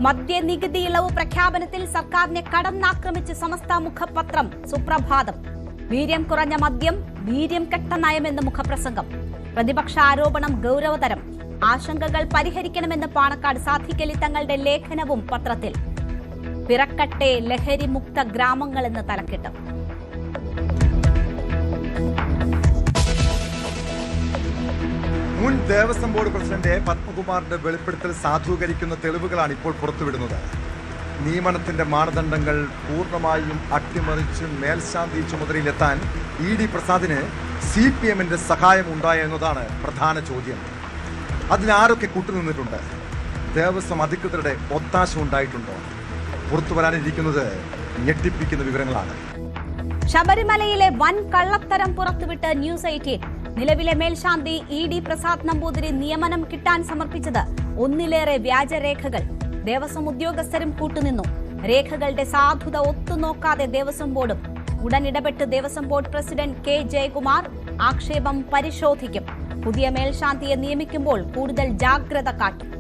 മദ്യനികുതി ഇളവ് പ്രഖ്യാപനത്തിൽ സർക്കാരിനെ കടന്നാക്രമിച്ച് സമസ്ത മുഖപത്രം. സുപ്രഭാതം. വീര്യം കുറഞ്ഞ മദ്യം, വീര്യം കെട്ട നയമെന്ന് മുഖപ്രസംഗം. പ്രതിപക്ഷ ആരോപണം ഗൌരവതരം. ആശങ്കകൾ പരിഹരിക്കണമെന്ന് പാണക്കാട് സാധിക്കലി തങ്ങളുടെ ലേഖനവും പത്രത്തിൽ. പിറക്കട്ടെ ലഹരി മുക്ത ഗ്രാമങ്ങളെന്ന് തലക്കെട്ട്. മുൻ ദേവസ്വം ബോർഡ് പ്രസിഡന്റ് പത്മകുമാറിന്റെ വെളിപ്പെടുത്തൽ സാധൂകരിക്കുന്ന തെളിവുകളാണ് ഇപ്പോൾ പുറത്തുവിടുന്നത്. നിയമനത്തിന്റെ മാനദണ്ഡങ്ങൾ പൂർണ്ണമായും അട്ടിമറിച്ച് മേൽശാന്തി ചുമതലയിലെത്താൻ ED പ്രസാദിന് CPMന്റെ സഹായം ഉണ്ടായ എന്നതാണ് പ്രധാന ചോദ്യം. അതിനാരൊക്കെ കൂട്ടുനിന്നിട്ടുണ്ട്? ദേവസ്വം അധികൃതരുടെ ഒത്താശ ഉണ്ടായിട്ടുണ്ടോ? പുറത്തു വരാനിരിക്കുന്നത് ഞെട്ടിപ്പിക്കുന്ന വിവരങ്ങളാണ്. ശബരിമലയിലെ വൻ കള്ളത്തരം പുറത്തുവിട്ട് ന്യൂസ് 18. നിലവിലെ മേൽശാന്തി ED പ്രസാദ് നമ്പൂതിരി നിയമനം കിട്ടാൻ സമർപ്പിച്ചത് ഒന്നിലേറെ വ്യാജരേഖകൾ. ദേവസ്വം ഉദ്യോഗസ്ഥരും കൂട്ടുനിന്നു. രേഖകളുടെ സാധുത ഒത്തുനോക്കാതെ ദേവസ്വം ബോർഡും. ഉടൻ ഇടപെട്ട് Devaswom board president K. Jayakumar ആക്ഷേപം പരിശോധിക്കും. പുതിയ മേൽശാന്തിയെ നിയമിക്കുമ്പോൾ കൂടുതൽ ജാഗ്രത കാട്ടും.